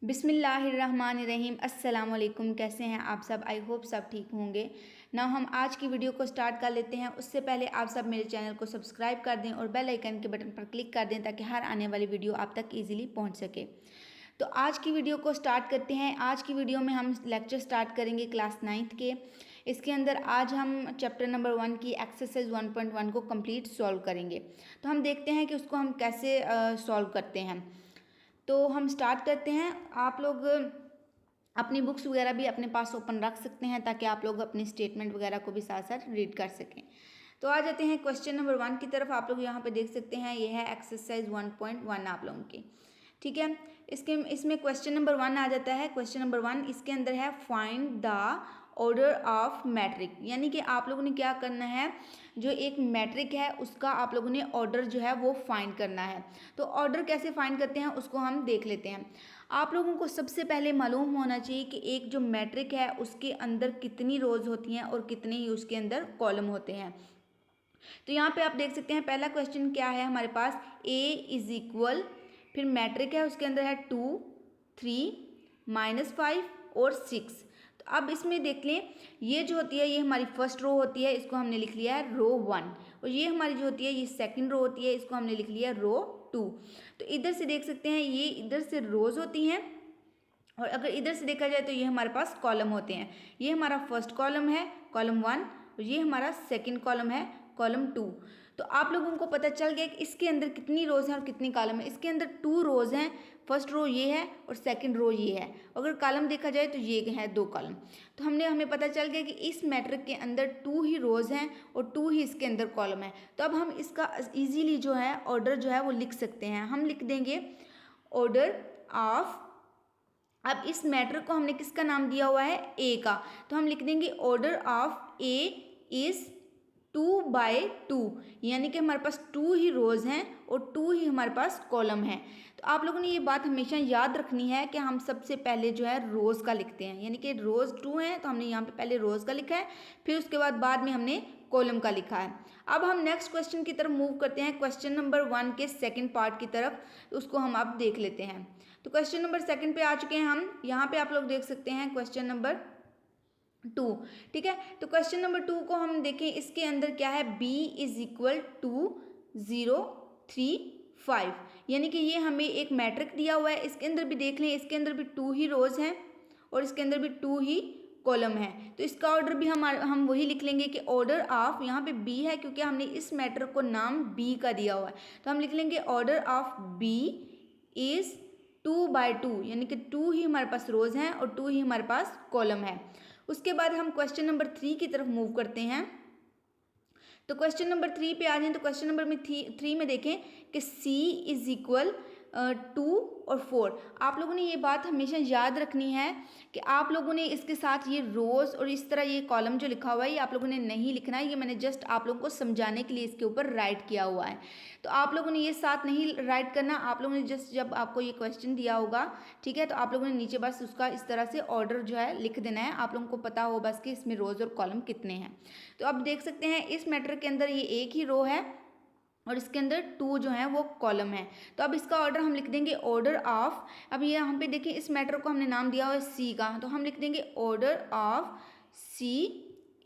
बिस्मिल्लाहिर्रहमानिर्रहीम। अस्सलाम वालेकुम। कैसे हैं आप सब? आई होप सब ठीक होंगे ना। हम आज की वीडियो को स्टार्ट कर लेते हैं। उससे पहले आप सब मेरे चैनल को सब्सक्राइब कर दें और बेल आइकन के बटन पर क्लिक कर दें ताकि हर आने वाली वीडियो आप तक ईजिली पहुंच सके। तो आज की वीडियो को स्टार्ट करते हैं। आज की वीडियो में हम लेक्चर स्टार्ट करेंगे क्लास 9th के। इसके अंदर आज हम चैप्टर नंबर 1 की एक्सरसाइज 1.1 को कंप्लीट सॉल्व करेंगे। तो हम देखते हैं कि उसको हम कैसे सॉल्व करते हैं। तो हम स्टार्ट करते हैं। आप लोग अपनी बुक्स वगैरह भी अपने पास ओपन रख सकते हैं ताकि आप लोग अपनी स्टेटमेंट वगैरह को भी साथ साथ रीड कर सकें। तो आ जाते हैं क्वेश्चन नंबर 1 की तरफ। आप लोग यहाँ पे देख सकते हैं, ये है एक्सरसाइज 1.1 आप लोगों की। ठीक है, इसमें क्वेश्चन नंबर 1 आ जाता है। क्वेश्चन नंबर 1 इसके अंदर है find the order of matrix, यानी कि आप लोगों ने क्या करना है, जो एक मैट्रिक है उसका आप लोगों ने ऑर्डर जो है वो फाइंड करना है। तो ऑर्डर कैसे फाइंड करते हैं उसको हम देख लेते हैं। आप लोगों को सबसे पहले मालूम होना चाहिए कि एक जो मैट्रिक है उसके अंदर कितनी रोज होती हैं और कितने ही उसके अंदर कॉलम होते हैं। तो यहाँ पे आप देख सकते हैं, पहला क्वेश्चन क्या है हमारे पास, ए इज इक्वल, फिर मैट्रिक है उसके अंदर है 2, 3, -5 और 6। तो अब इसमें देख लें, ये जो होती है ये हमारी फर्स्ट रो होती है, इसको हमने लिख लिया है रो 1, और ये हमारी जो होती है ये सेकंड रो होती है, इसको हमने लिख लिया है रो 2। तो इधर से देख सकते हैं ये इधर से रोज होती हैं, और अगर इधर से देखा जाए तो ये हमारे पास कॉलम होते हैं। ये हमारा फर्स्ट कॉलम है, कॉलम 1, और ये हमारा सेकंड कॉलम है, कॉलम 2। तो आप लोगों को पता चल गया कि इसके अंदर कितनी रोज हैं और कितनी कॉलम है। इसके अंदर 2 रोज हैं, फर्स्ट रो ये है और सेकंड रो ये है। अगर कॉलम देखा जाए तो ये है 2 कॉलम। तो हमें पता चल गया कि इस मैट्रिक के अंदर 2 ही रोज हैं और 2 ही इसके अंदर कॉलम है। तो अब हम इसका ईजीली जो है ऑर्डर जो है वो लिख सकते हैं। हम लिख देंगे ऑर्डर ऑफ, अब इस मैट्रिक को हमने किसका नाम दिया हुआ है, ए का, तो हम लिख देंगे ऑर्डर ऑफ ए इज 2/2, यानी कि हमारे पास 2 ही रोज हैं और 2 ही हमारे पास कॉलम है। तो आप लोगों ने ये बात हमेशा याद रखनी है कि हम सबसे पहले जो है रोज का लिखते हैं, यानी कि रोज 2 हैं तो हमने यहाँ पे पहले रोज का लिखा है, फिर उसके बाद में हमने कॉलम का लिखा है। अब हम नेक्स्ट क्वेश्चन की तरफ मूव करते हैं, क्वेश्चन नंबर 1 के सेकेंड पार्ट की तरफ। उसको हम अब देख लेते हैं। तो क्वेश्चन नंबर 2 पे आ चुके हैं हम। यहाँ पे आप लोग देख सकते हैं क्वेश्चन नंबर 2। ठीक है, तो क्वेश्चन नंबर 2 को हम देखें, इसके अंदर क्या है, b इज इक्वल टू 0, 3, 5, यानी कि ये हमें एक मैट्रिक दिया हुआ है। इसके अंदर भी देख लें, इसके अंदर भी 2 ही रोज हैं और इसके अंदर भी 2 ही कॉलम है। तो इसका ऑर्डर भी हम वही लिख लेंगे कि ऑर्डर ऑफ, यहाँ पे b है क्योंकि हमने इस मैट्रिक को नाम b का दिया हुआ है, तो हम लिख लेंगे ऑर्डर ऑफ b इज 2/2, यानी कि 2 ही हमारे पास रोज हैं और 2 ही हमारे पास कॉलम है। उसके बाद हम क्वेश्चन नंबर 3 की तरफ मूव करते हैं। तो क्वेश्चन नंबर 3 पे आ जाएं। तो क्वेश्चन नंबर 3 में देखें कि c इज इक्वल 2 और 4। आप लोगों ने ये बात हमेशा याद रखनी है कि आप लोगों ने इसके साथ ये रोज और इस तरह ये कॉलम जो लिखा हुआ है ये आप लोगों ने नहीं लिखना है। ये मैंने जस्ट आप लोगों को समझाने के लिए इसके ऊपर राइट किया हुआ है। तो आप लोगों ने ये साथ नहीं राइट करना। आप लोगों ने जस्ट जब आपको ये क्वेश्चन दिया होगा, ठीक है, तो आप लोगों ने नीचे बस उसका इस तरह से ऑर्डर जो है लिख देना है। आप लोगों को पता हो बस कि इसमें रोज और कॉलम कितने हैं। तो अब देख सकते हैं इस मैट्रिक के अंदर ये एक ही रो है और इसके अंदर 2 जो है वो कॉलम है। तो अब इसका ऑर्डर हम लिख देंगे ऑर्डर ऑफ, अब ये यहाँ पे देखिए इस मैट्रिक को हमने नाम दिया हुआ है सी का, तो हम लिख देंगे ऑर्डर ऑफ सी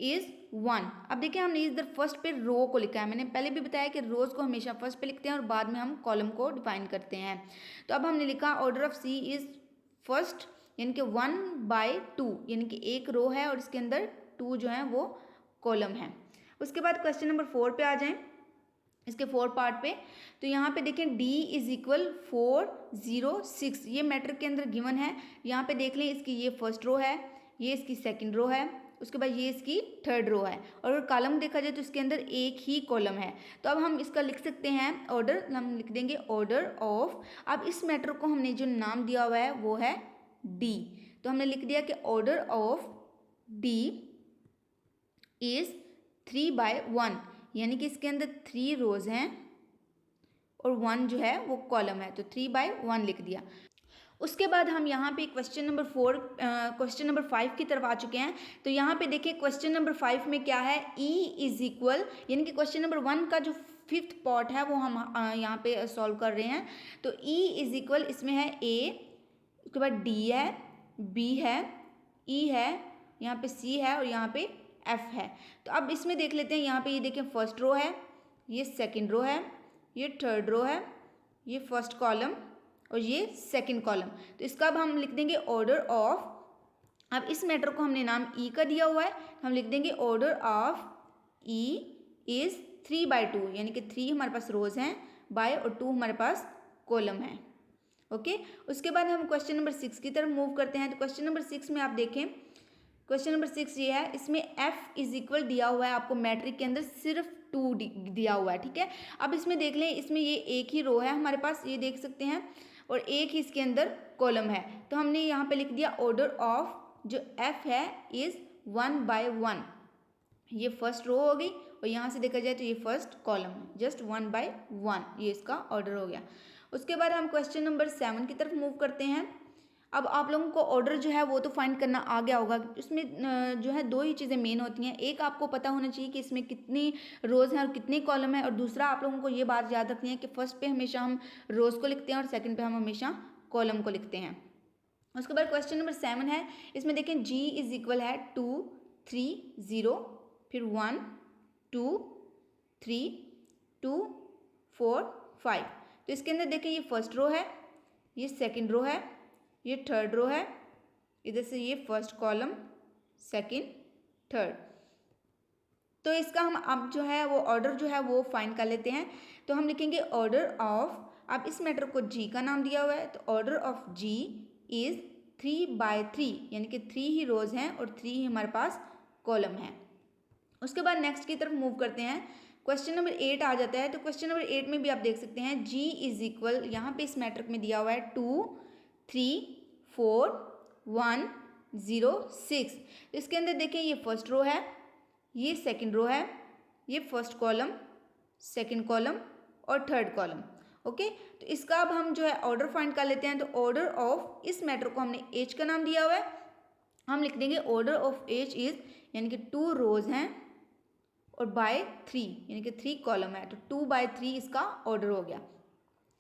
इज 1। अब देखिए हमने इधर फर्स्ट पे रो को लिखा है। मैंने पहले भी बताया कि रोज को हमेशा फर्स्ट पे लिखते हैं और बाद में हम कॉलम को डिफाइन करते हैं। तो अब हमने लिखा order of C is first, यानी कि 1/2, यानी कि एक रो है और इसके अंदर 2 जो है वो कॉलम है। उसके बाद क्वेश्चन नंबर 4 पे आ जाएं, इसके 4 पार्ट पे। तो यहाँ पे देखें d इज इक्वल 4, 0, 6, ये मैट्रिक के अंदर गिवन है। यहाँ पे देख लें इसकी ये फर्स्ट रो है, ये इसकी सेकंड रो है, उसके बाद ये इसकी थर्ड रो है, और अगर कॉलम देखा जाए तो इसके अंदर एक ही कॉलम है। तो अब हम इसका लिख सकते हैं ऑर्डर, हम लिख देंगे ऑर्डर ऑफ, अब इस मैट्रिक को हमने जो नाम दिया हुआ है वो है d, तो हमने लिख दिया कि ऑर्डर ऑफ d इज 3/1, यानी कि इसके अंदर 3 रोज हैं और 1 जो है वो कॉलम है, तो 3/1 लिख दिया। उसके बाद हम यहाँ पे क्वेश्चन नंबर 5 की तरफ आ चुके हैं। तो यहाँ पे देखिए क्वेश्चन नंबर 5 में क्या है, e इज इक्वल, यानी कि क्वेश्चन नंबर 1 का जो 5th पार्ट है वो हम यहाँ पे सॉल्व कर रहे हैं। तो e इज इक्वल, इसमें है a, उसके बाद डी है, बी है, ई है, यहाँ पे सी है और यहाँ पे एफ है। तो अब इसमें देख लेते हैं, यहाँ पे ये देखें फर्स्ट रो है, ये सेकंड रो है, ये थर्ड रो है, ये फर्स्ट कॉलम और ये सेकंड कॉलम। तो इसका अब हम लिख देंगे ऑर्डर ऑफ, अब इस मैटर को हमने नाम ई का दिया हुआ है, हम लिख देंगे ऑर्डर ऑफ ई इज़ 3/2, यानी कि 3 हमारे पास रोज हैं बाय और 2 हमारे पास कॉलम है। ओके, उसके बाद हम क्वेश्चन नंबर 6 की तरफ मूव करते हैं। तो क्वेश्चन नंबर 6 में आप देखें, क्वेश्चन नंबर 6 ये है, इसमें एफ इज इक्वल दिया हुआ है आपको मैट्रिक के अंदर सिर्फ 2 दिया हुआ है, ठीक है। अब इसमें देख लें, इसमें ये एक ही रो है हमारे पास, ये देख सकते हैं, और एक ही इसके अंदर कॉलम है। तो हमने यहाँ पे लिख दिया ऑर्डर ऑफ जो एफ है इज़ 1/1, ये फर्स्ट रो हो गई और यहाँ से देखा जाए तो ये फर्स्ट कॉलम है, जस्ट 1/1, ये इसका ऑर्डर हो गया। उसके बाद हम क्वेश्चन नंबर 7 की तरफ मूव करते हैं। अब आप लोगों को ऑर्डर जो है वो तो फाइंड करना आ गया होगा। उसमें जो है 2 ही चीज़ें मेन होती हैं, एक आपको पता होना चाहिए कि इसमें कितनी रोज़ हैं और कितने कॉलम है, और दूसरा आप लोगों को ये बात याद रखनी है कि फर्स्ट पे हमेशा हम रोज़ को लिखते हैं और सेकंड पे हम हमेशा कॉलम को लिखते हैं। उसके बाद क्वेश्चन नंबर 7 है, इसमें देखें जी इज इक्वल है 2 3 0, फिर 1 2 3 2 4 5। तो इसके अंदर देखें ये फर्स्ट रो है, ये सेकंड रो है, ये थर्ड रो है, इधर से ये फर्स्ट कॉलम, सेकंड, थर्ड। तो इसका हम अब जो है वो ऑर्डर जो है वो फाइंड कर लेते हैं। तो हम लिखेंगे ऑर्डर ऑफ, अब इस मैटर को जी का नाम दिया हुआ है, तो ऑर्डर ऑफ जी इज़ 3/3, यानी कि 3 ही रोज़ हैं और 3 ही हमारे पास कॉलम है। उसके बाद नेक्स्ट की तरफ मूव करते हैं, क्वेश्चन नंबर 8 आ जाता है। तो क्वेश्चन नंबर 8 में भी आप देख सकते हैं जी इज इक्वल, यहाँ पे इस मैट्रिक में दिया हुआ है 2 3 4 1 0 6। इसके अंदर देखें ये फर्स्ट रो है, ये सेकंड रो है, ये फर्स्ट कॉलम, सेकंड कॉलम और थर्ड कॉलम। ओके, तो इसका अब हम जो है ऑर्डर फाइंड कर लेते हैं। तो ऑर्डर ऑफ इस मैटर को हमने एच का नाम दिया हुआ है, हम लिख देंगे ऑर्डर ऑफ एच इज, यानी कि 2 रोज हैं और बाय 3, यानी कि 3 कॉलम है, तो 2/3 इसका ऑर्डर हो गया।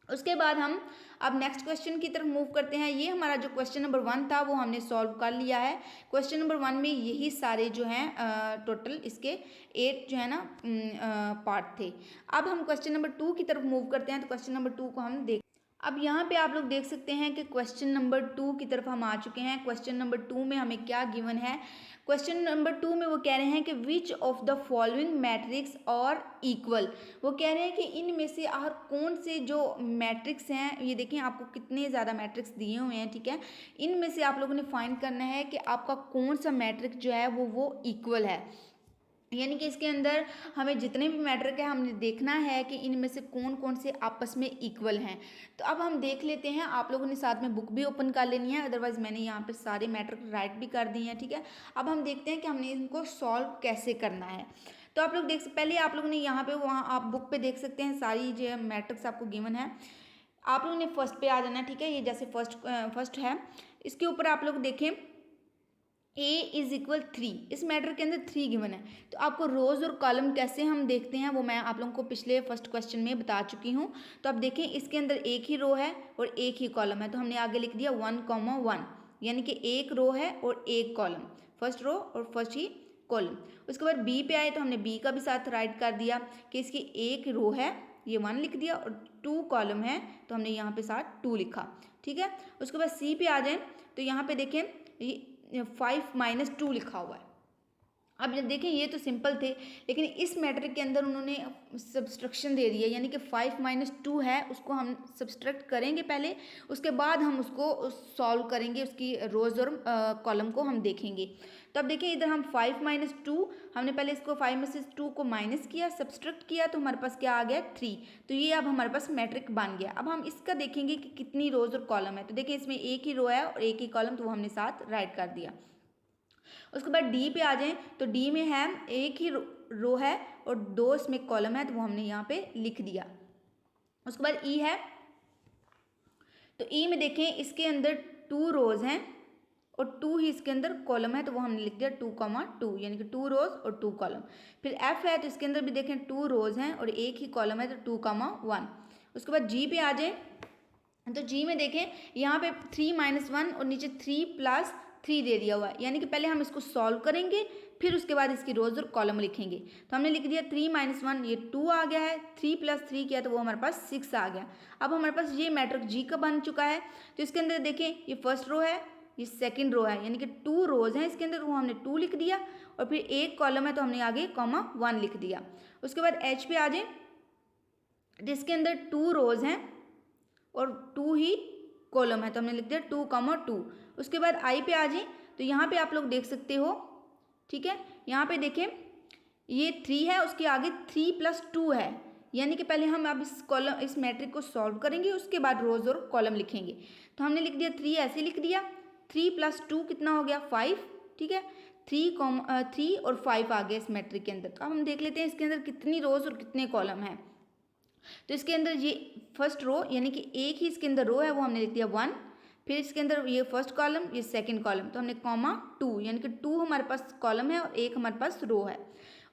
उसके बाद हम अब नेक्स्ट क्वेश्चन की तरफ मूव करते हैं। ये हमारा जो क्वेश्चन नंबर 1 था वो हमने सॉल्व कर लिया है। क्वेश्चन नंबर 1 में यही सारे जो हैं टोटल इसके 8 जो है ना पार्ट थे। अब हम क्वेश्चन नंबर 2 की तरफ मूव करते हैं। तो क्वेश्चन नंबर 2 को हम देख, अब यहाँ पे आप लोग देख सकते हैं कि क्वेश्चन नंबर 2 की तरफ हम आ चुके हैं। क्वेश्चन नंबर 2 में हमें क्या गिवन है, क्वेश्चन नंबर 2 में वो कह रहे हैं कि which of the following matrix और इक्वल, वो कह रहे हैं कि इनमें से और कौन से जो मैट्रिक्स हैं, ये देखें आपको कितने ज़्यादा मैट्रिक्स दिए हुए हैं, ठीक है। इनमें से आप लोगों ने फाइंड करना है कि आपका कौन सा मैट्रिक्स जो है वो इक्वल है, यानी कि इसके अंदर हमें जितने भी मैट्रिक है हमने देखना है कि इनमें से कौन कौन से आपस में इक्वल हैं। तो अब हम देख लेते हैं, आप लोगों ने साथ में बुक भी ओपन कर लेनी है, अदरवाइज मैंने यहाँ पे सारे मैट्रिक राइट भी कर दिए हैं, ठीक है। अब हम देखते हैं कि हमने इनको सॉल्व कैसे करना है। तो आप लोग पहले आप लोगों ने यहाँ पे, वहाँ आप बुक पे देख सकते हैं सारी जो मैट्रिक्स आपको गिवन है। आप लोगों ने फर्स्ट पे आ जाना है, ठीक है। ये जैसे फर्स्ट है, इसके ऊपर आप लोग देखें a इज इक्वल 3, इस मैटर के अंदर 3 गिवन है। तो आपको रोज़ और कॉलम कैसे हम देखते हैं वो मैं आप लोगों को पिछले फर्स्ट क्वेश्चन में बता चुकी हूँ। तो आप देखें इसके अंदर एक ही रो है और एक ही कॉलम है, तो हमने आगे लिख दिया 1,1, यानी कि एक रो है और एक कॉलम, फर्स्ट रो और फर्स्ट ही कॉलम। उसके बाद बी पे आए तो हमने बी का भी साथ राइट कर दिया कि इसकी एक रो है, ये 1 लिख दिया, और 2 कॉलम है तो हमने यहाँ पे साथ 2 लिखा, ठीक है। उसके बाद सी पे आ जाए तो यहाँ पे देखें ये 5 - 2 लिखा हुआ है। अब देखें ये तो सिंपल थे, लेकिन इस मैट्रिक के अंदर उन्होंने सब्सट्रैक्शन दे दिया, यानी कि 5 - 2 है, उसको हम सब्सट्रैक्ट करेंगे पहले, उसके बाद हम उसको सॉल्व करेंगे, उसकी रोज़ और कॉलम को हम देखेंगे। तो अब देखिए इधर हम 5 - 2, हमने पहले इसको 5 में से 2 को माइनस किया, सब्सट्रैक्ट किया, तो हमारे पास क्या आ गया 3। तो ये अब हमारे पास मैट्रिक बन गया। अब हम इसका देखेंगे कि कितनी रोज़ और कॉलम है। तो देखिए इसमें एक ही रो है और एक ही कॉलम, तो वो हमने साथ राइट कर दिया। उसके बाद डी पे आ जाएं तो डी में है एक ही रो है और 2 इसमें कॉलम है, तो वो हमने यहाँ पे लिख दिया। उसके बाद ई है, तो ई में देखें इसके अंदर 2 रोज़ हैं और 2 ही इसके अंदर कॉलम है, तो वो हमने लिख दिया 2,2, यानी कि 2 रोज़ और 2 कॉलम। फिर एफ है तो इसके अंदर भी देखें 2 रोज़ हैं और एक ही कॉलम है, तो 2,1। उसके बाद जी पे आ जाए तो जी में देखें यहाँ पे 3 - 1 और नीचे 3 + 3 दे दिया हुआ है, यानी कि पहले हम इसको सॉल्व करेंगे, फिर उसके बाद इसकी रोज और कॉलम लिखेंगे। तो हमने लिख दिया 3 - 1 ये 2 आ गया है, 3 + 3 किया तो वो हमारे पास 6 आ गया। अब हमारे पास ये मैट्रिक्स जी का बन चुका है। तो इसके अंदर देखें ये फर्स्ट रो है, ये सेकेंड रो है, यानी कि 2 रोज हैं इसके अंदर, वो हमने 2 लिख दिया और फिर एक कॉलम है तो हमने आगे (1) लिख दिया। उसके बाद एच पे आ जाए, जिसके अंदर 2 रोज हैं और 2 ही कॉलम है तो हमने लिख दिया 2, 2। उसके बाद आई पे आ जाए, तो यहाँ पे आप लोग देख सकते हो, ठीक है, यहाँ पे देखें ये 3 है, उसके आगे 3 + 2 है, यानी कि पहले हम अब इस मैट्रिक को सॉल्व करेंगे, उसके बाद रोज और कॉलम लिखेंगे। तो हमने लिख दिया 3 ऐसे लिख दिया, 3 + 2 कितना हो गया 5, ठीक है, 3 और 5 आ गया इस मैट्रिक के अंदर। तो अब हम देख लेते हैं इसके अंदर कितनी रोज और कितने कॉलम हैं। तो इसके अंदर ये फर्स्ट रो, यानी कि एक ही इसके अंदर रो है, वो हमने लिख दिया 1, फिर इसके अंदर ये फर्स्ट कॉलम, ये सेकंड कॉलम, तो हमने (2), यानी कि 2 हमारे पास कॉलम है और 1 हमारे पास रो है।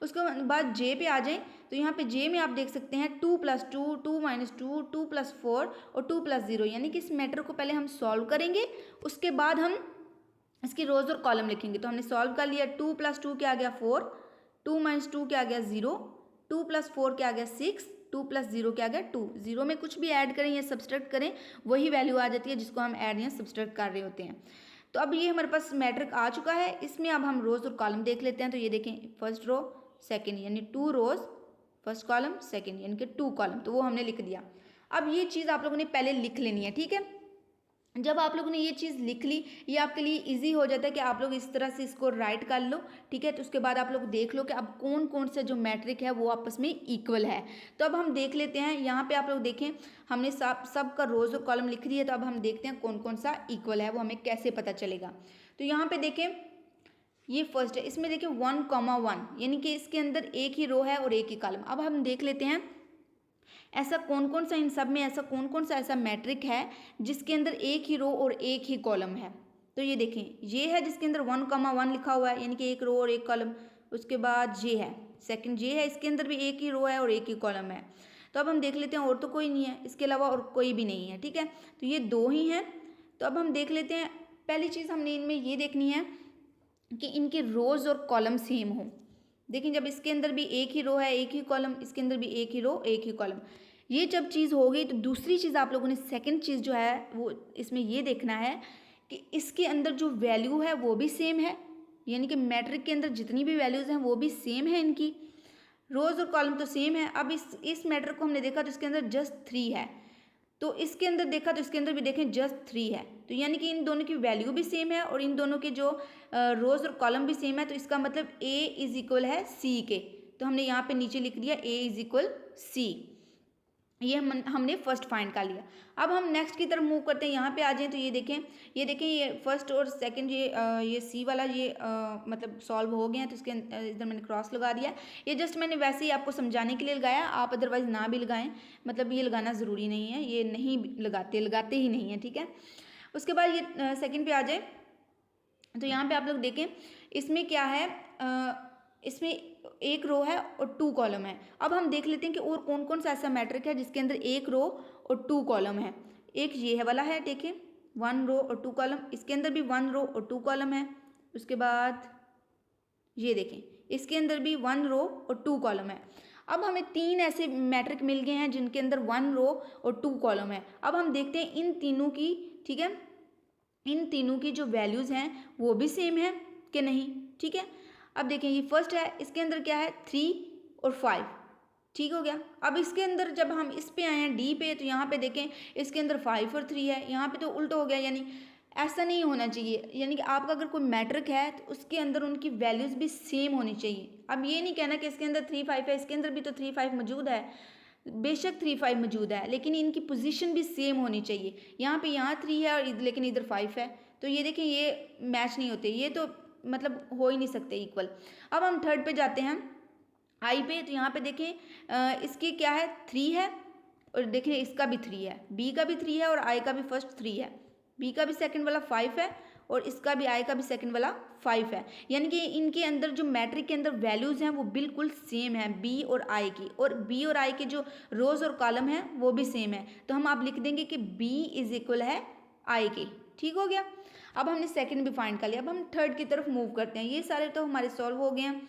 उसके बाद जे पे आ जाए, तो यहाँ पे जे में आप देख सकते हैं 2 + 2, 2 - 2, 2 + 4 और 2 + 0, यानी कि इस मैटर को पहले हम सॉल्व करेंगे, उसके बाद हम इसकी रोज और कॉलम लिखेंगे। तो हमने सॉल्व कर लिया, 2 + 2 क्या आ गया 4, 2 - 2 क्या आ गया 0, 2 + 4 क्या आ गया 6, 2 + 0 क्या आ गया 2। 0 में कुछ भी ऐड करें या सब्सट्रैक्ट करें वही वैल्यू आ जाती है जिसको हम ऐड या सब्सट्रैक्ट कर रहे होते हैं। तो अब ये हमारे पास मैट्रिक आ चुका है, इसमें अब हम रोज और कॉलम देख लेते हैं। तो ये देखें फर्स्ट रो सेकेंड, यानी 2 रोज, फर्स्ट कॉलम सेकेंड, यानी कि 2 कॉलम, तो वो हमने लिख दिया। अब ये चीज़ आप लोगों ने पहले लिख लेनी है, ठीक है। जब आप लोगों ने ये चीज़ लिख ली, ये आपके लिए इजी हो जाता है कि आप लोग इस तरह से इसको राइट कर लो, ठीक है। तो उसके बाद आप लोग देख लो कि अब कौन कौन सा जो मैट्रिक है वो आपस में इक्वल है। तो अब हम देख लेते हैं, यहाँ पे आप लोग देखें हमने सब का रोज और कॉलम लिख दिया। तो अब हम देखते हैं कौन कौन सा इक्वल है, वो हमें कैसे पता चलेगा। तो यहाँ पे देखें ये फर्स्ट है, इसमें देखें 1, 1, यानी कि इसके अंदर एक ही रो है और एक ही कॉलम। अब हम देख लेते हैं ऐसा कौन कौन सा, इन सब में ऐसा कौन कौन सा ऐसा मैट्रिक है जिसके अंदर एक ही रो और एक ही कॉलम है। तो ये देखें ये है जिसके अंदर 1, 1 लिखा हुआ है, यानी कि एक रो और एक कॉलम। उसके बाद ये है सेकंड, ये है इसके अंदर भी एक ही रो है और एक ही कॉलम है। तो अब हम देख लेते हैं और तो कोई नहीं है, इसके अलावा और कोई भी नहीं है, ठीक है। तो ये 2 ही हैं। तो अब हम देख लेते हैं, पहली चीज़ हमने इनमें ये देखनी है कि इनके रोज और कॉलम सेम हो। देखिए जब इसके अंदर भी एक ही रो है एक ही कॉलम, इसके अंदर भी एक ही रो एक ही कॉलम, ये जब चीज़ हो गई तो दूसरी चीज़ आप लोगों ने सेकंड चीज़ जो है वो इसमें ये देखना है कि इसके अंदर जो वैल्यू है वो भी सेम है, यानी कि मैट्रिक के अंदर जितनी भी वैल्यूज़ हैं वो भी सेम है, इनकी रोज और कॉलम तो सेम है। अब इस मैट्रिक को हमने देखा तो इसके अंदर जस्ट 3 है, तो इसके अंदर देखा तो इसके अंदर भी देखें जस्ट 3 है। तो यानी कि इन दोनों की वैल्यू भी सेम है और इन दोनों के जो रोज और कॉलम भी सेम है। तो इसका मतलब A = है C के। तो हमने यहाँ पे नीचे लिख दिया A = C। ये हमने फर्स्ट फाइंड कर लिया। अब हम नेक्स्ट की तरफ मूव करते हैं, यहाँ पे आ जाएं तो ये देखें ये फर्स्ट और सेकंड ये सी वाला मतलब सॉल्व हो गए हैं। तो इसके इधर मैंने क्रॉस लगा दिया। ये जस्ट मैंने वैसे ही आपको समझाने के लिए लगाया, आप अदरवाइज ना भी लगाएं, मतलब ये लगाना ज़रूरी नहीं है, ये नहीं लगाते ही नहीं है, ठीक है। उसके बाद ये सेकेंड पे आ जाए तो यहाँ पर आप लोग देखें इसमें क्या है, इसमें एक रो है और 2 कॉलम है। अब हम देख लेते हैं कि और कौन कौन सा ऐसा मैट्रिक है जिसके अंदर एक रो और 2 कॉलम है। एक ये है वाला है, देखें 1 रो और 2 कॉलम, इसके अंदर भी 1 रो और 2 कॉलम है। उसके बाद ये देखें इसके अंदर भी 1 रो और 2 कॉलम है। अब हमें 3 ऐसे मैट्रिक मिल गए हैं जिनके अंदर 1 रो और 2 कॉलम है। अब हम देखते हैं इन तीनों की, ठीक है, इन तीनों की जो वैल्यूज़ हैं वो भी सेम है कि नहीं, ठीक है। अब देखें ये फर्स्ट है, इसके अंदर क्या है 3 और 5, ठीक हो गया। अब इसके अंदर जब हम इस पे आए हैं डी पे, तो यहाँ पे देखें इसके अंदर 5 और 3 है, यहाँ पे तो उल्टा हो गया, यानी ऐसा नहीं होना चाहिए। यानी कि आपका अगर कोई मैट्रिक है तो उसके अंदर उनकी वैल्यूज़ भी सेम होनी चाहिए। अब ये नहीं कहना कि इसके अंदर 3, 5 है, इसके अंदर भी तो 3, 5 मौजूद है, बेशक 3, 5 मौजूद है, लेकिन इनकी पोजीशन भी सेम होनी चाहिए। यहाँ पे यहाँ 3 है और लेकिन इधर 5 है, तो ये देखें ये मैच नहीं होते, ये तो मतलब हो ही नहीं सकते इक्वल। अब हम थर्ड पे जाते हैं आई पे, तो यहाँ पे देखें इसकी क्या है 3 है और देखें इसका भी 3 है, बी का भी 3 है और आई का भी फर्स्ट 3 है, बी का भी सेकंड वाला 5 है और इसका भी आई का भी सेकंड वाला 5 है, यानी कि इनके अंदर जो मैट्रिक के अंदर वैल्यूज़ हैं वो बिल्कुल सेम है बी और आई की, और बी और आई के जो रोज़ और कॉलम हैं वो भी सेम है। तो हम आप लिख देंगे कि बी इज इक्वल है आई के। ठीक हो गया। अब हमने सेकंड भी फाइंड कर लिया। अब हम थर्ड की तरफ मूव करते हैं। ये सारे तो हमारे सॉल्व हो गए हैं।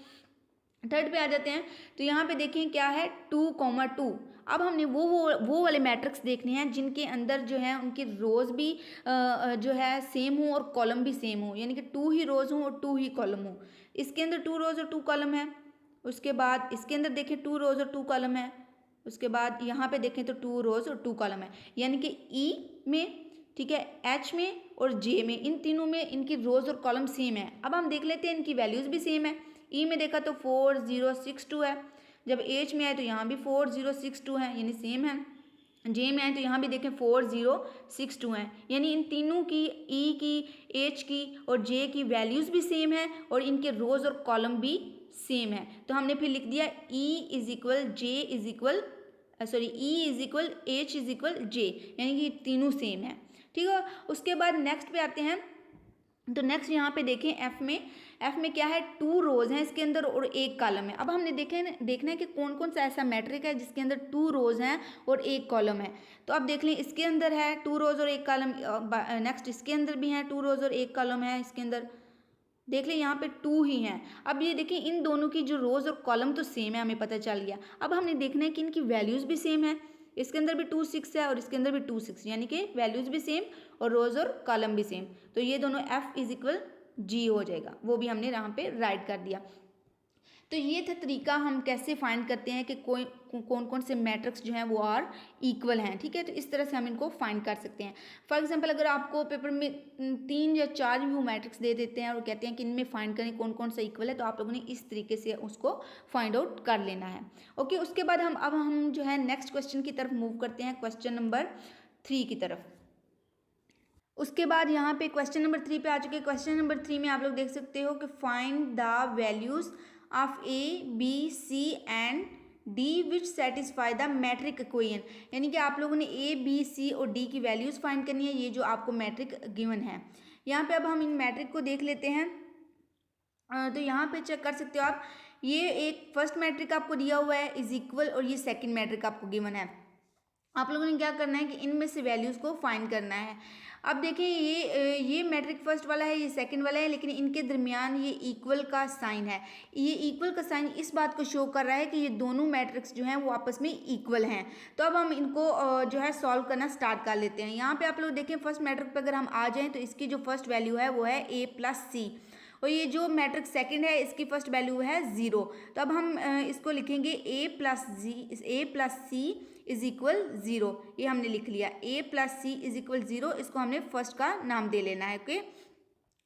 थर्ड पे आ जाते हैं। तो यहाँ पे देखें क्या है 2,2। अब हमने वो वाले मैट्रिक्स देखने हैं जिनके अंदर जो है उनकी रोज़ भी जो है सेम हो और कॉलम भी सेम हो, यानी कि 2 ही रोज़ हों और 2 ही कॉलम हो। इसके अंदर 2 रोज़ और 2 कॉलम है। उसके बाद इसके अंदर देखें 2 रोज़ और 2 कॉलम है। उसके बाद यहाँ पे देखें तो 2 रोज़ और 2 कॉलम है, यानी कि ई में, ठीक है, एच में और जे में, इन तीनों में इनकी रोज़ और कॉलम सेम है। अब हम देख लेते हैं इनकी वैल्यूज़ भी सेम है। ई में देखा तो 4062 है, जब एच में आए तो यहाँ भी 4062 है, यानी सेम है। जे में आए तो यहाँ भी देखें 4062 है, यानी इन तीनों की ई की, एच की और जे की वैल्यूज़ भी सेम है और इनके रोज़ और कॉलम भी सेम है। तो हमने फिर लिख दिया E is equal J is equal E is equal H is equal J, यानी कि तीनों सेम है। ठीक है। उसके बाद नेक्स्ट पे आते हैं। तो नेक्स्ट यहाँ पे देखें एफ में क्या है 2 रोज़ हैं इसके अंदर और 1 कॉलम है। अब हमने देखना है कि कौन कौन सा ऐसा मैट्रिक है जिसके अंदर 2 रोज़ हैं और 1 कॉलम है। तो अब देख लें इसके अंदर है 2 रोज़ और 1 कॉलम। नेक्स्ट इसके अंदर भी है 2 रोज़ और 1 कॉलम है। इसके अंदर देख लें यहाँ पे 2 ही हैं। अब ये देखिए इन दोनों की जो रोज़ और कॉलम तो सेम है, हमें पता चल गया। अब हमने देखना है कि इनकी वैल्यूज़ भी सेम है। इसके अंदर भी 2 6 है और इसके अंदर भी 2 6, यानी कि वैल्यूज़ भी सेम और रोज़ और कॉलम भी सेम। तो ये दोनों एफ इज इक्वल जी हो जाएगा, वो भी हमने यहाँ पे राइट कर दिया। तो ये था तरीका हम कैसे फाइंड करते हैं कि कौन कौन से मैट्रिक्स जो हैं वो आर इक्वल हैं। ठीक है। तो इस तरह से हम इनको फाइंड कर सकते हैं। फॉर एग्जांपल अगर आपको पेपर में 3 या 4 भी वो मैट्रिक्स दे देते हैं और कहते हैं कि इनमें फाइंड करें कौन कौन सा इक्वल है, तो आप लोगों ने इस तरीके से उसको फाइंड आउट कर लेना है। ओके। उसके बाद हम जो है नेक्स्ट क्वेश्चन की तरफ मूव करते हैं, क्वेश्चन नंबर 3 की तरफ। उसके बाद यहाँ पे क्वेश्चन नंबर 3 पे आ चुके हैं। क्वेश्चन नंबर 3 में आप लोग देख सकते हो कि find the values of A B C and D which satisfy the matrix equation, यानी कि आप लोगों ने ए बी सी और डी की वैल्यूज़ फाइंड करनी है, ये जो आपको मैट्रिक गिवन है। यहाँ पे अब हम इन मैट्रिक को देख लेते हैं। तो यहाँ पे चेक कर सकते हो आप, ये एक फर्स्ट मैट्रिक आपको दिया हुआ है इज इक्वल और ये सेकेंड मैट्रिक आपको गिवन है। आप लोगों ने क्या करना है कि इनमें से वैल्यूज़ को फाइंड करना है। अब देखिए ये मैट्रिक फर्स्ट वाला है, ये सेकंड वाला है, लेकिन इनके दरमियान ये इक्वल का साइन है। ये इक्वल का साइन इस बात को शो कर रहा है कि ये दोनों मैट्रिक्स जो हैं वो आपस में इक्वल हैं। तो अब हम इनको जो है सॉल्व करना स्टार्ट कर लेते हैं। यहाँ पे आप लोग देखें फर्स्ट मैट्रिक पर अगर हम आ जाएँ तो इसकी जो फर्स्ट वैल्यू है वो है ए प्लस सी, और ये जो मैट्रिक सेकंड है इसकी फर्स्ट वैल्यू है 0। तो अब हम इसको लिखेंगे ए प्लस सी इज इक्वल 0। ये हमने लिख लिया ए प्लस सी इज इक्वल 0, इसको हमने फर्स्ट का नाम दे लेना है। ओके।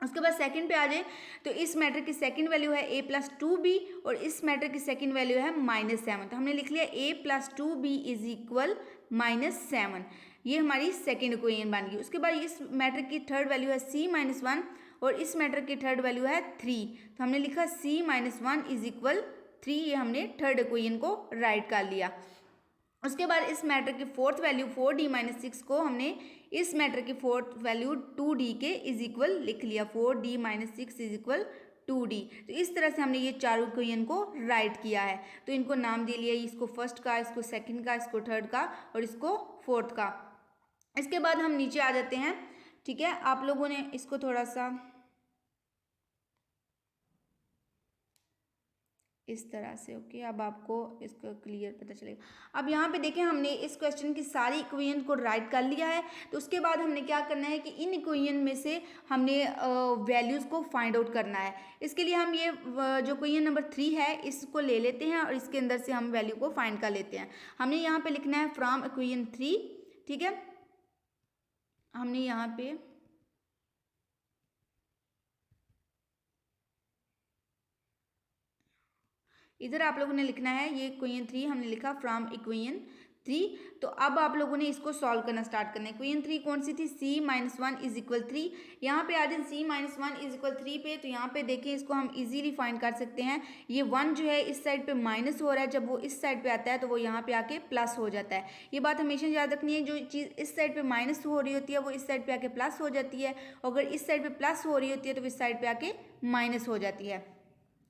उसके बाद सेकंड पे आ जाए तो इस मैट्रिक की सेकंड वैल्यू है ए प्लस 2b और इस मैट्रिक की सेकंड वैल्यू है -7। तो हमने लिख लिया ए प्लस 2b इज इक्वल -7। ये हमारी सेकंड इक्वेशन बन गई। उसके बाद इस मैट्रिक की थर्ड वैल्यू है c-1 और इस मैट्रिक की थर्ड वैल्यू है 3। तो हमने लिखा c-1 इज इक्वल 3, ये हमने थर्ड इक्वेशन को राइट कर लिया। उसके बाद इस मैट्रिक की फोर्थ वैल्यू 4d-6 को हमने इस मैट्रिक की फोर्थ वैल्यू 2d के इज इक्वल लिख लिया, 4d-6 इज इक्वल 2d। तो इस तरह से हमने ये चारों इक्वेशन को राइट किया है। तो इनको नाम दे लिया, इसको फर्स्ट का, इसको सेकंड का, इसको थर्ड का और इसको फोर्थ का। इसके बाद हम नीचे आ जाते हैं। ठीक है। आप लोगों ने इसको थोड़ा सा इस तरह से, ओके, अब आपको इसका क्लियर पता चलेगा। अब यहाँ पे देखें हमने इस क्वेश्चन की सारी इक्वेशन को राइट कर लिया है। तो उसके बाद हमने क्या करना है कि इन इक्वेशन में से हमने वैल्यूज़ को फाइंड आउट करना है। इसके लिए हम ये जो इक्वेशन नंबर 3 है इसको ले लेते हैं और इसके अंदर से हम वैल्यू को फाइंड कर लेते हैं। हमने यहाँ पे लिखना है फ्रॉम इक्वेशन 3। ठीक है। हमने यहाँ पे इधर आप लोगों ने लिखना है, ये इक्वेशन 3 हमने लिखा फ्रॉम इक्वेशन 3। तो अब आप लोगों ने इसको सॉल्व करना स्टार्ट करना है। इक्वेशन 3 कौन सी थी, c माइनस 1 इज इक्वल 3। यहाँ पे आ जाए c माइनस 1 इज इक्वल 3 पे, तो यहाँ पे देखें इसको हम इजीली फाइंड कर सकते हैं। ये 1 जो है इस साइड पे माइनस हो रहा है, जब वो इस साइड पे आता है तो वो यहाँ पे आके प्लस हो जाता है। ये बात हमेशा याद रखनी है, जो चीज़ इस साइड पे माइनस हो रही होती है वो इस साइड पे आके प्लस हो जाती है, और अगर इस साइड पे प्लस हो रही होती है तो इस साइड पे आके माइनस हो जाती है।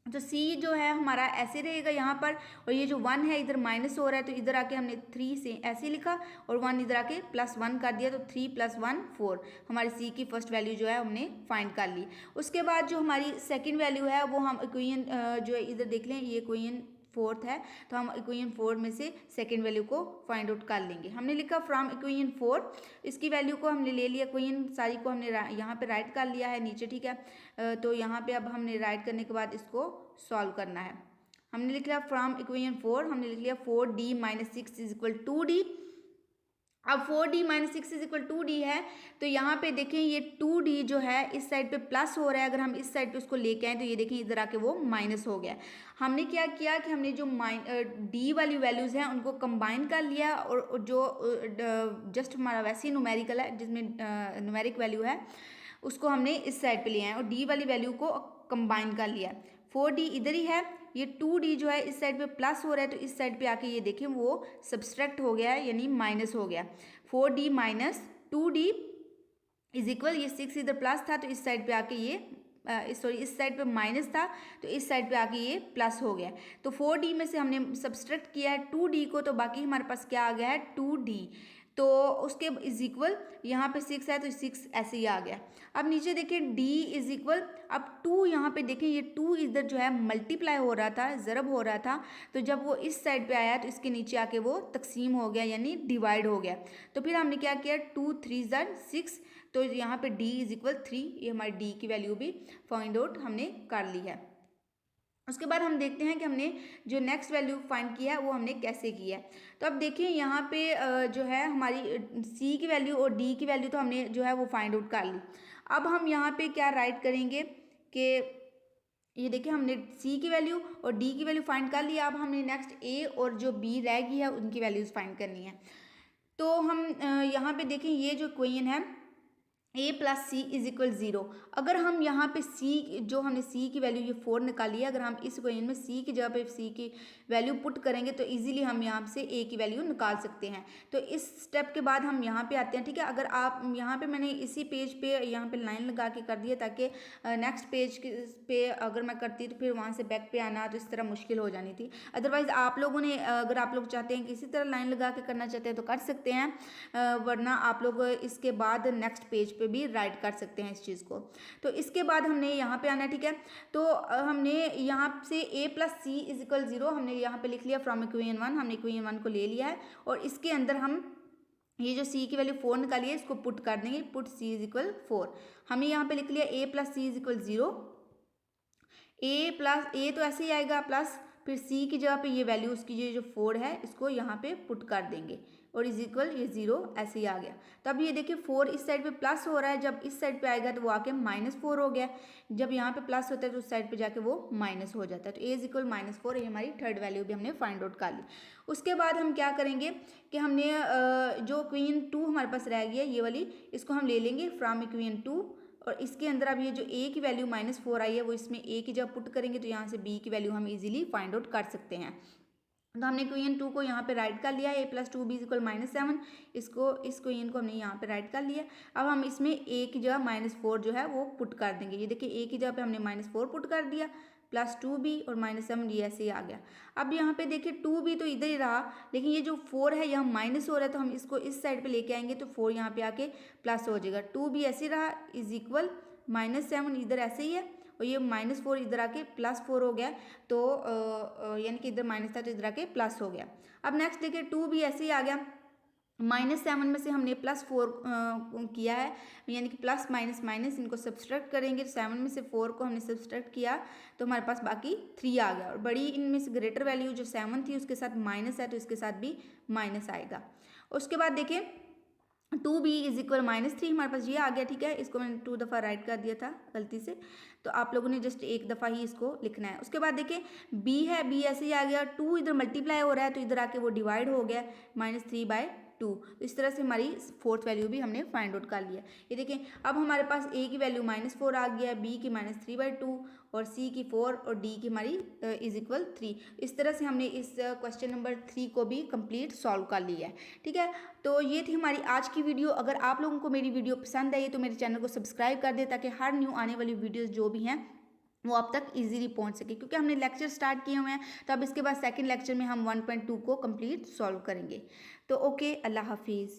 तो c जो है हमारा ऐसे रहेगा यहाँ पर, और ये जो 1 है इधर माइनस हो रहा है तो इधर आके हमने 3 से ऐसे लिखा, और 1 इधर आके +1 कर दिया, तो 3 + 1 4। हमारी c की फर्स्ट वैल्यू जो है हमने फाइंड कर ली। उसके बाद जो हमारी सेकंड वैल्यू है वो हम इक्वेशन जो इधर देख लें, ये इक्वेशन 4th है, तो हम इक्वेशन 4 में से सेकंड वैल्यू को फाइंड आउट कर लेंगे। हमने लिखा फ्रॉम इक्वेशन 4, इसकी वैल्यू को हमने ले लिया, इक्वेशन सारी को हमने यहाँ पे राइट कर लिया है नीचे, ठीक है। तो यहाँ पे अब हमने राइट करने के बाद इसको सॉल्व करना है। हमने लिख लिया फ्रॉम इक्वेशन 4, हमने लिख लिया 4d minus 6 is equal 2d। अब 4d minus 6 is equal 2d है, तो यहाँ पे देखें ये 2d जो है इस साइड पे प्लस हो रहा है, अगर हम इस साइड पे उसको लेके आए तो ये देखें इधर आके वो माइनस हो गया। हमने क्या किया कि हमने जो d वाली वैल्यूज़ हैं उनको कंबाइन कर लिया, और जो जस्ट हमारा वैसे ही न्यूमेरिकल है जिसमें न्यूमेरिक वैल्यू है उसको हमने इस साइड पे लिया है, और d वाली वैल्यू को कंबाइन कर लिया। 4d इधर ही है, ये 2d जो है इस साइड पे प्लस हो रहा है तो इस साइड पे आके ये देखें वो सब्सट्रैक्ट हो गया है, यानी माइनस हो गया। 4d minus 2d is equal, ये 6 इधर प्लस था तो इस साइड पे आके ये सॉरी इस साइड पे माइनस था तो इस साइड पे आके ये प्लस हो गया। तो 4d में से हमने सब्सट्रैक्ट किया है 2d को, तो बाकी हमारे पास क्या आ गया है 2d। तो उसके इज इक्वल यहाँ पे 6 है तो 6 ऐसे ही आ गया। अब नीचे देखिए d इज इक्वल, अब 2 यहाँ पे देखें ये 2 इधर जो है मल्टीप्लाई हो रहा था, ज़रब हो रहा था, तो जब वो इस साइड पे आया तो इसके नीचे आके वो तकसीम हो गया, यानी डिवाइड हो गया। तो फिर हमने क्या किया 2 3 6, तो यहाँ पे d इज इक्वल 3, ये हमारी d की वैल्यू भी फाइंड आउट हमने कर ली है। उसके बाद हम देखते हैं कि हमने जो नेक्स्ट वैल्यू फाइंड की है वो हमने कैसे की है। तो अब देखिए यहाँ पे जो है हमारी c की वैल्यू और d की वैल्यू तो हमने जो है वो फाइंड आउट कर ली। अब हम यहाँ पे क्या राइट करेंगे कि ये देखिए हमने c की वैल्यू और d की वैल्यू फाइंड कर लिया। अब हमने नेक्स्ट a और जो b रह गई है उनकी वैल्यूज़ फाइंड करनी है। तो हम यहाँ पे देखें ये जो इक्वेशन है a plus C is equal 0। अगर हम यहाँ पे c जो हमने c की वैल्यू ये 4 निकाली है, अगर हम इस इक्वेशन में c की जगह पे c की वैल्यू पुट करेंगे तो इजीली हम यहाँ से a की वैल्यू निकाल सकते हैं। तो इस स्टेप के बाद हम यहाँ पे आते हैं, ठीक है। अगर आप यहाँ पे मैंने इसी पेज पे यहाँ पे लाइन लगा के कर दिया ताकि नेक्स्ट पेज पे अगर मैं करती तो फिर वहाँ से बैक पे आना तो इस तरह मुश्किल हो जानी थी। अदरवाइज़ आप लोगों ने अगर आप लोग चाहते हैं कि इसी तरह लाइन लगा के करना चाहते हैं तो कर सकते हैं, वरना आप लोग इसके बाद नेक्स्ट पेज पे भी राइट कर सकते हैं इस चीज़ को। तो इसके बाद हमने यहाँ पे आना है, ठीक है। तो हमने यहाँ से a plus C is equal 0 हमने यहाँ पे लिख लिया फ्रॉम इक्वेशन 1, हमने इक्वेशन 1 को ले लिया है, और इसके अंदर हम ये जो c की वैल्यू 4 निकाली है इसको पुट कर देंगे, पुट c इज इक्वल 4। हमने यहाँ पे लिख लिया a plus C is equal 0, a तो ऐसे ही आएगा प्लस, फिर c की जगह पे ये वैल्यू उसकी ये जो 4 है इसको यहाँ पे पुट कर देंगे, और इज इक्वल ये 0 ऐसे ही आ गया। तो अब ये देखिए 4 इस साइड पे प्लस हो रहा है, जब इस साइड पे आएगा तो वो आके -4 हो गया, जब यहाँ पे प्लस होता है तो उस साइड पे जाके वो माइनस हो जाता है। तो a इज इक्वल -4, ये हमारी थर्ड वैल्यू भी हमने फाइंड आउट कर ली। उसके बाद हम क्या करेंगे कि हमने जो इक्वेशन 2 हमारे पास रह गई है ये वाली, इसको हम ले लेंगे फ्रॉम इक्वेशन 2, और इसके अंदर अब ये जो a की वैल्यू -4 आई है वो इसमें a की जब पुट करेंगे तो यहाँ से b की वैल्यू हम इजीली फाइंड आउट कर सकते हैं। तो हमने इक्वेशन 2 को यहाँ पे राइट कर लिया, a plus 2b is equal -7, इसको इस इक्वेशन को हमने यहाँ पे राइट कर लिया। अब हम इसमें a की जगह -4 जो है वो पुट कर देंगे। ये देखिए a की जगह पे हमने -4 पुट कर दिया, प्लस 2b और -7 ये ऐसे ही आ गया। अब यहाँ पे देखिए 2b तो इधर ही रहा, लेकिन ये जो 4 है यहाँ माइनस हो रहा है तो हम इसको इस साइड पे लेके आएंगे तो 4 यहाँ पे आके प्लस हो जाएगा। 2b ऐसे रहा इज इक्वल -7 इधर ऐसे ही है, और ये -4 इधर आके +4 हो गया, तो यानी कि इधर माइनस था तो इधर आके प्लस हो गया। अब नेक्स्ट देखिए 2b ऐसे ही आ गया, -7 में से हमने +4 किया है, यानी कि प्लस माइनस माइनस इनको सब्सट्रैक्ट करेंगे, 7 में से 4 को हमने सब्सट्रैक्ट किया तो हमारे पास बाकी 3 आ गया, और बड़ी इनमें से ग्रेटर वैल्यू जो 7 थी उसके साथ माइनस है तो इसके साथ भी माइनस आएगा। उसके बाद देखिए 2b इज इक्वल -3 हमारे पास ये आ गया, ठीक है। इसको मैंने 2 दफ़ा राइट कर दिया था गलती से, तो आप लोगों ने जस्ट एक दफ़ा ही इसको लिखना है। उसके बाद देखिए b है, b ऐसे ही आ गया, 2 इधर मल्टीप्लाई हो रहा है तो इधर आके वो डिवाइड हो गया -3/2। तो इस तरह से हमारी फोर्थ वैल्यू भी हमने फाइंड आउट कर लिया। ये देखें अब हमारे पास a की वैल्यू -4 आ गया है, b की -3/2 और c की 4 और d की हमारी इज इक्वल 3। इस तरह से हमने इस क्वेश्चन नंबर 3 को भी कंप्लीट सॉल्व कर लिया है, ठीक है। तो ये थी हमारी आज की वीडियो। अगर आप लोगों को मेरी वीडियो पसंद आई तो मेरे चैनल को सब्सक्राइब कर दें ताकि हर न्यू आने वाली वीडियोस जो भी हैं वो आप तक इजीली पहुंच सके, क्योंकि हमने लेक्चर स्टार्ट किए हुए हैं। तो अब इसके बाद सेकंड लेक्चर में हम 1.2 को कंप्लीट सॉल्व करेंगे। तो ओके, अल्लाह हाफिज़।